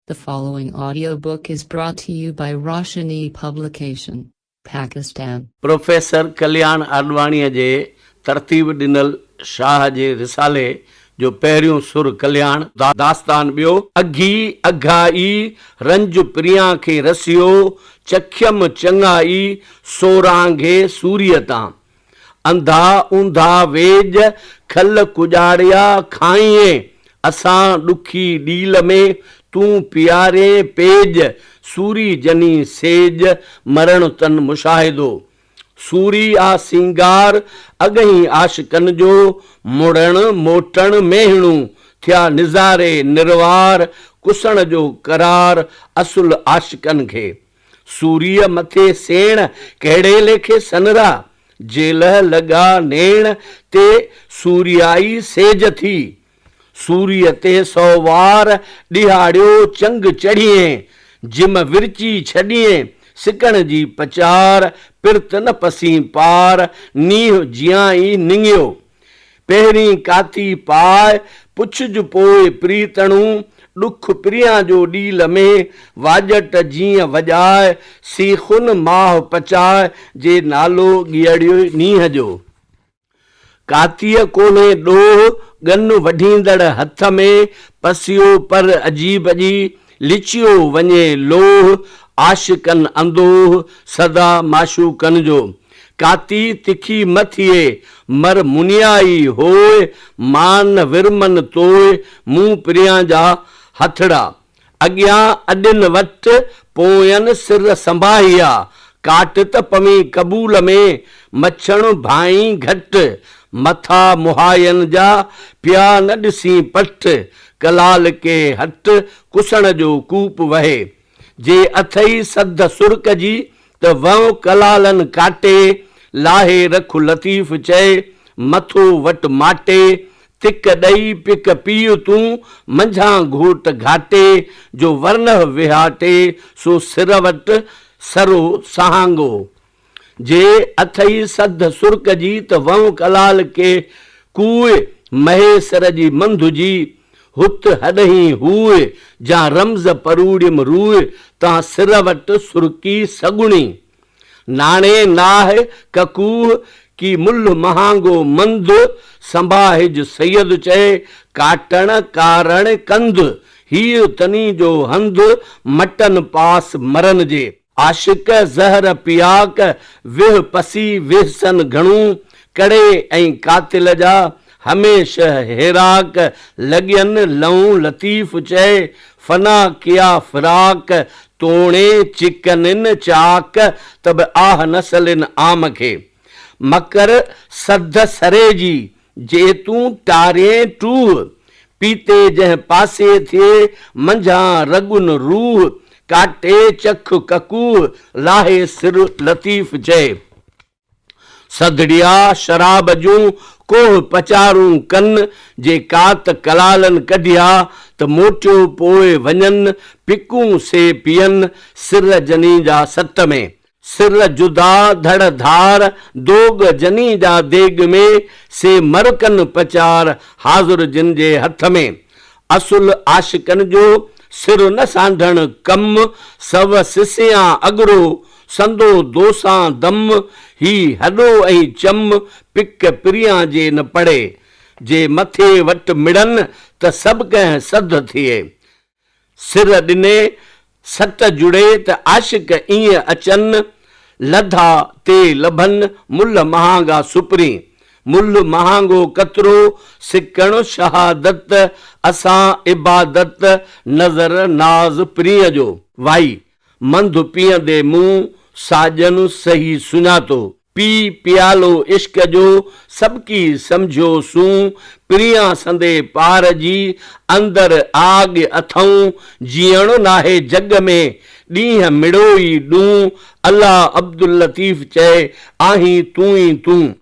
The following audiobook is brought to you by Roshani Publication, Pakistan. Professor Kalyan आडवाणीअ जे तरतीब ॾिनल शाह जे रिसाले जो पहिरियों सुर कल्याण दास्तान ॿियो अघी अघाई रंज प्रिया खे रसियो चखियम चङाई सोरांघे सूर्य तां अंधा ऊंधा वेज खल कुजाड़िया खाईं असां ॾुखी ॾील में तूं पियारे पेज सूरी जनी सेज मरण तन मुशाहिदो सूरी आ सिंगार अगही आशिकन जो मुड़ण मोटण मेहणू थिया निज़ारे निर्वार कुसण जो करार असुल आशिकन खे सूरीअ मथे सेण कहिड़े लेखे सनरा जेल लॻा नेण ते सूरियाई सेज थी सूरीअ ते सौ वार ॾिहाड़ियो चंग चढ़िए जिम विरची छॾिए सिकण जी पचार पिरत न पसी पार नीह जियाई निंगियो पहिरीं काती पाए पुछज पोइ प्रीतणू ॾुख प्रिया जो ॾील में वाजट जीअं वॼाए सीखुन माह पचाए जे नालो ॻियड़ियो नीह जो कातीअ कोन्हे ॾोह गन वढींदड़ हथ में पसियो पर अजीब जी लिचियो वञे लोह आशिकन अंदोह सदा माशूकन जो काती तिखी मथिए मर मुनियाई होए मान विरमन तोए मुंह प्रिया जा हथड़ा अॻियां अॾिन वट पोयन सिर संभाहिया काट त पमी कबूल में मछण भाई घट मथा मुहायन जा पिया न ॾिसी पठ कलाल के हट कुसण जो कूप वहे जे अथई सद सुर्क जी त वह कलालन काटे लाहे रख लतीफ़ चए मथो वट माटे तिक ॾई पिक पीउ तूं मंझां घोट घाटे जो वर्ण विहाटे सो सिर वट सरो सहांगो जे अथई सद सुर्क जी त वह कलाल के कूए महेसर जी मंधु जी हुत हॾही हुए जा रमज़ परूड़ियम रूए ता सिर वट सुर्की सगुणी नाणे नाह ककूह की मुल्ह महांगो मंद संभाहिज सैयद चए काटण कारण कंद हीउ तनी जो हंध मटन पास मरन जे आशिक ज़हर पियाक विह पसी विहसन घणू कड़े ऐं कातिल जा हमेशह हेराक लॻियन लऊं लतीफ़ चए फना किया फिराक तोणे चिकनिन चाक तब आह नसलिन आम खे मकर सद सरे जी जे तूं टारे टूह पीते जंहिं पासे थिए मंझां रगुन रूह काटे चख ककूह लाहे सिर लतीफ़ चए सदड़िया शराब जूं कोह पचारूं कन जे कात कलालन कढिया त मोटियो पोइ वञनि पिकूं से पियन सिर जनी जा सत में सिर जुदा धड़ धार दोग जनी जा देग में से मरकन पचार हाज़ुर जिन जे हथ में असुल आशिकन जो सिर न सांढण कम सव सिसियां अगरो संदो दोसां दम ही हॾो ऐं चम पिक प्रिया जे न पड़े जे मथे वट मिड़न त सभु कंहिं सद थिए सिर ॾिने सट जुड़े त आशिक ईअं अचनि लधा ते लभन मुल्ह महांगा सुपरी मुल्ह महांगो कतरो सिकण शहादत असां इबादत नज़र नाज़ प्रिय जो वाई मंद पीअंदे मुंहुं साजन सही सुञातो पी पियालो इश्क जो सबकी सम्झो सूं प्रिया संदे पार जी अंदर आग अथऊं जीअणो नाहे जग में ॾींहं मिड़ो ई ॾूं अल्लाह अब्दुल लतीफ़ चए आहीं तूं ई तूं